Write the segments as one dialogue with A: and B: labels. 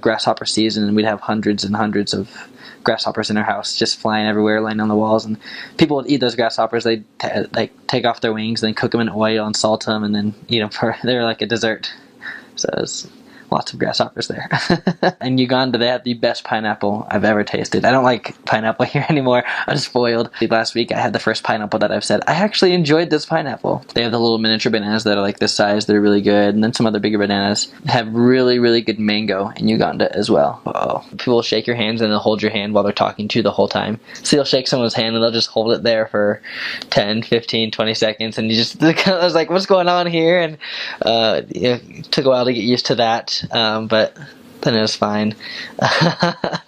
A: grasshopper season, and we'd have hundreds and hundreds of grasshoppers in our house, just flying everywhere, landing on the walls, and people would eat those grasshoppers. They'd take off their wings, and then cook them in oil and salt them, and then eat them they were like a dessert. So it's lots of grasshoppers there. In Uganda, they have the best pineapple I've ever tasted. I don't like pineapple here anymore. I'm spoiled. Last week I had the first pineapple that I've said, I actually enjoyed this pineapple. They have the little miniature bananas that are like this size. They're really good. And then some other bigger bananas. They have really, really good mango in Uganda as well. Oh. People will shake your hands and they'll hold your hand while they're talking to you the whole time. So you'll shake someone's hand and they'll just hold it there for 10, 15, 20 seconds. And you just, I was like, what's going on here? And it took a while to get used to that. But then it was fine.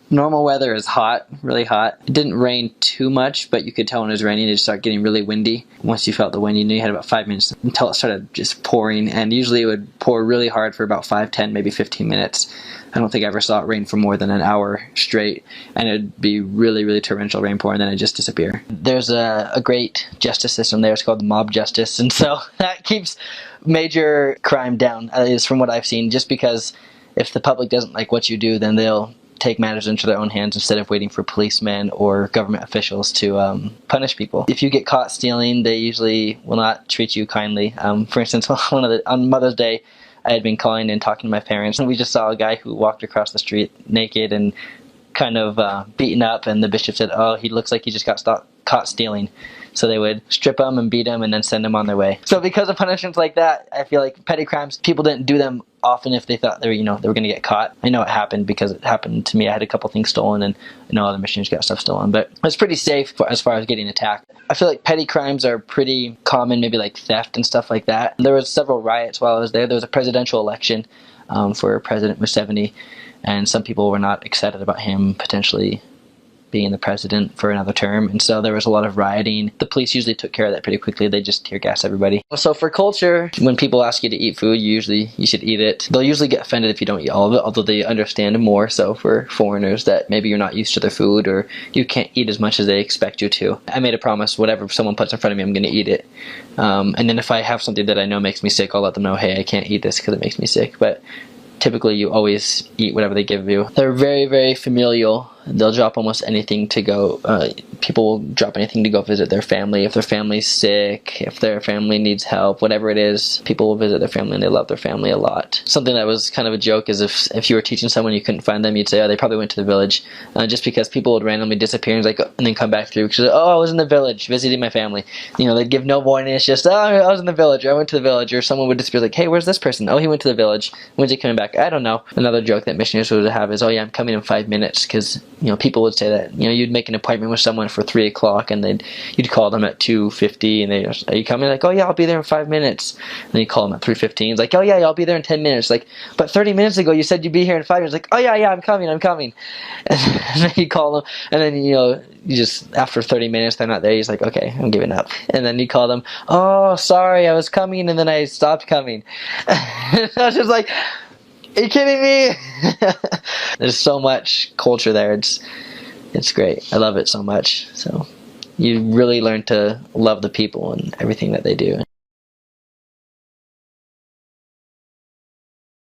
A: Normal weather is hot, really hot. It didn't rain too much, but you could tell when it was raining, it just started getting really windy. Once you felt the wind, you knew you had about 5 minutes until it started just pouring, and usually it would pour really hard for about 5, 10, maybe 15 minutes. I don't think I ever saw it rain for more than an hour straight, and it'd be really, really torrential rainpour, and then it'd just disappear. There's a great justice system there. It's called the mob justice, and so that keeps major crime down, at least from what I've seen, just because if the public doesn't like what you do, then they'll take matters into their own hands instead of waiting for policemen or government officials to punish people. If you get caught stealing, they usually will not treat you kindly. For instance, on Mother's Day, I had been calling and talking to my parents, and we just saw a guy who walked across the street naked and kind of beaten up, and the bishop said, oh, he looks like he just got caught stealing. So they would strip him and beat him and then send him on their way. So because of punishments like that, I feel like petty crimes, people didn't do them often if they thought they were going to get caught. I know it happened because it happened to me. I had a couple things stolen, and I know other missionaries got stuff stolen, but it was pretty safe as far as getting attacked. I feel like petty crimes are pretty common, maybe like theft and stuff like that. There was several riots while I was there. There was a presidential election for President Museveni, and some people were not excited about him potentially being the president for another term, and so there was a lot of rioting. The police usually took care of that pretty quickly. They just tear gas everybody. So for culture, when people ask you to eat food, you should eat it. They'll usually get offended if you don't eat all of it, although they understand more so for foreigners that maybe you're not used to their food or you can't eat as much as they expect you to. I made a promise, whatever someone puts in front of me, I'm going to eat it. And then if I have something that I know makes me sick, I'll let them know, hey, I can't eat this because it makes me sick. But typically you always eat whatever they give you. They're very, very familial. They'll drop almost anything to go. People will drop anything to go visit their family. If their family's sick, if their family needs help, whatever it is, people will visit their family, and they love their family a lot. Something that was kind of a joke is if you were teaching someone you couldn't find them, you'd say, oh, they probably went to the village. Just because people would randomly disappear and then come back through. Because, oh, I was in the village visiting my family. They'd give no warning. It's just, oh, I was in the village, or I went to the village. Or someone would disappear like, hey, where's this person? Oh, he went to the village. When's he coming back? I don't know. Another joke that missionaries would have is, oh yeah, I'm coming in 5 minutes, because people would say that you'd make an appointment with someone for 3 o'clock, and you'd call them at 2:50, and they are you coming? Like, oh yeah, I'll be there in 5 minutes. And then you call them at 3:15. It's like, oh yeah, I'll be there in 10 minutes. Like, but 30 minutes ago you said you'd be here in 5 minutes. Like, oh yeah, I'm coming. And then you call them, and then you just after 30 minutes they're not there. He's like, okay, I'm giving up. And then you call them, oh sorry, I was coming and then I stopped coming. I was just like, are you kidding me? There's so much culture there. It's great. I love it so much. So you really learn to love the people and everything that they do.